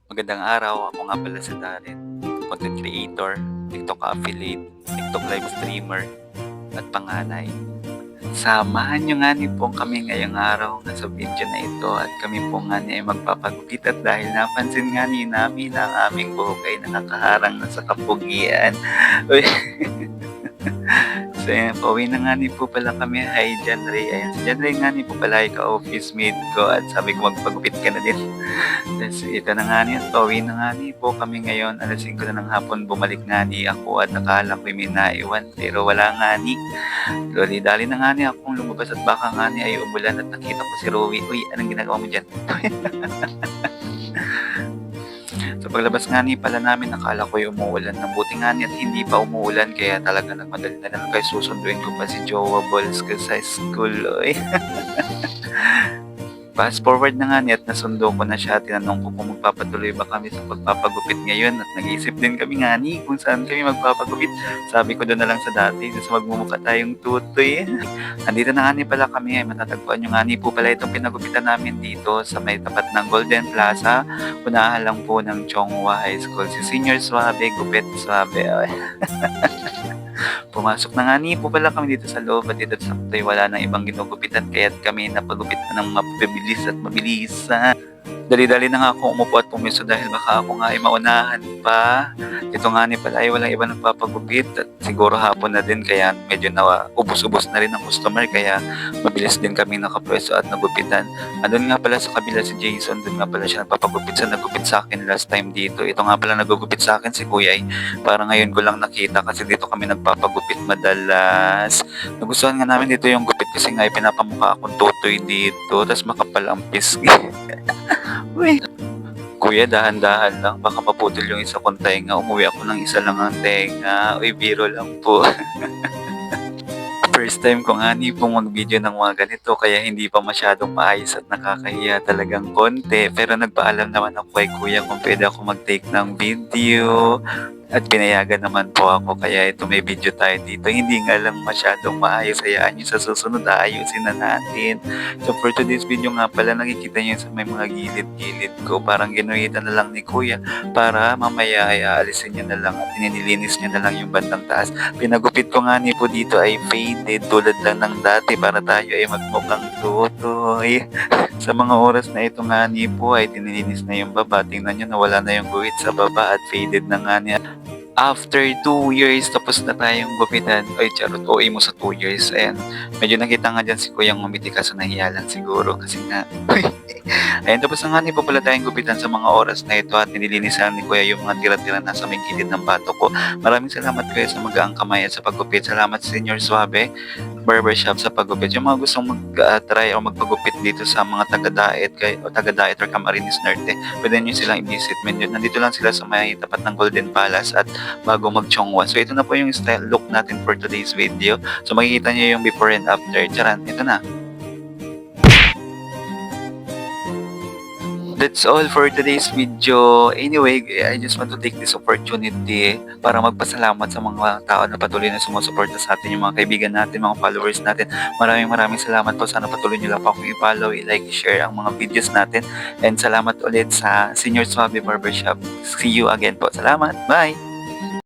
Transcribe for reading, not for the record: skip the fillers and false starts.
Magandang araw, ako nga pala si Darren, content creator, TikTok affiliate, TikTok live streamer, at panganay. Samahan nyo nga ni po kami ngayong araw na sa video na ito at kami po nga ni ay magpapagupit at dahil napansin nga ni namin na ang aming buhok ay nakakaharang na sa kapugian. Uy. So ayan, pauwi na nga ni po pala kami. Hi John Ray. Ayan, si John Ray nga ni po pala ay ka-office mate ko at sabi ko magpagupit ka na din. Tapos ito na nga ni, pauwi na nga ni po kami ngayon. Alas 5 na ng hapon bumalik nga ni ako at akala ko may naiwan pero wala nga ni. Dali na nga ni akong lumabas at baka nga ni ay umulan at nakita ko si Rowie. Uy, anong ginagawa mo dyan? So paglabas nga ni pala namin, nakala ko yung umuulan. Nabuti nga ni at hindi pa umuulan kaya talaga nagmadali na lang guys. Susunduin ko pa si Jowa Balls sa school. Oy. Fast forward na nga ni at nasundo ko na siya. Tinanong ko kung magpapatuloy ba kami sa pagpapagupit ngayon at nag-iisip din kami nga ni kung saan kami magpapagupit. Sabi ko doon na lang sa dati, sa magmumukha tayong tutoy. Andito na nga ni pala kami, matatagpuan nyo nga ni po pala itong pinagupitan namin dito sa may tapat ng Golden Plaza. Unahan lang po ng Chonghua High School. Si Senior Suabe, Gupit Suabe. Pumasok na nga ni po pala kami dito sa loob at dito sa sakto'y wala nang ibang ginugupitan kaya't kami napagupit na ng mabilis at mabilis. Dali-dali na nga ako umupo at pumiso dahil baka ako nga ay maunahan pa. Ito nga ni pala ay walang iba nagpapagupit at siguro hapon na din kaya medyo ubos-ubos na rin ang customer kaya mabilis din kami nakapwesto at nagupitan. Andun nga pala sa kabila si Jason, doon nga pala siya nagpapagupit sa nagupit sa akin last time dito. Ito nga pala nagugupit sa akin si Kuya ay parang ngayon ko lang nakita kasi dito kami nagpapagupit madalas. Nagustuhan nga namin dito yung gupit kasi nga ay pinapamukha akong tutoy dito tapos makapal ang pisngi. Uy. Kuya, dahan-dahan lang. Baka maputol yung isa kong tenga. Umuwi ako ng isa lang ang tenga. Uy, biro lang po. First time ko nga ni pong mag-video ng mga ganito kaya hindi pa masyadong maayos at nakakahiya talagang konti. Pero nagpaalam naman ako kay kuya kung pwede ako mag-take ng video. At pinayagan naman po ako kaya ito may video tayo dito. Hindi nga lang masyadong maayos. Hayaan nyo sa susunod ayusin na natin. So for today's video nga pala nakikita nyo sa may mga gilid-gilid ko. Parang ginuhitan na lang ni kuya para mamaya ay aalisin nyo na lang at nililinis nyo na lang yung bandang taas. Pinagupit ko nga ni po dito ay faded tulad lang ng dati para tayo ay magmukhang tutoy. Sa mga oras na ito nga ni po ay tinilinis na yung baba. Tingnan nyo nawala na yung guhit sa baba at faded na nga niya. After 2 years, tapos na tayong gupitan. Ay, charot, OA mo sa 2 years. Ayan, medyo nakita nga dyan si Kuyang umiti kaso nahiya lang siguro kasi nga. Ayan, tapos na nga ni po pala tayong gupitan sa mga oras na ito at nililinis lang ni Kuya yung mga tira-tira na sa may gilid ng bato ko. Maraming salamat Kuya sa magaang kamay at sa paggupit. Salamat Senior Suabe Barbershop sa paggupit. Yung mga gustong mag-try o magpagupit dito sa mga taga-Daet or Camarines Norte, pwede nyo silang i-visit. Nandito lang sila sa may tapat ng Golden Palace at bago mag-Chonghua. So ito na po yung style look natin for today's video. So makikita nyo yung before and after. Charan, ito na. That's all for today's video. Anyway, I just want to take this opportunity para magpasalamat sa mga tao na patuloy na sumusuporta sa atin, yung mga kaibigan natin, mga followers natin. Maraming salamat po. Sana patuloy nyo lang po akong i-follow, i-like, i-share ang mga videos natin. And salamat ulit sa Senior Suabe Barbershop. See you again po. Salamat. Bye!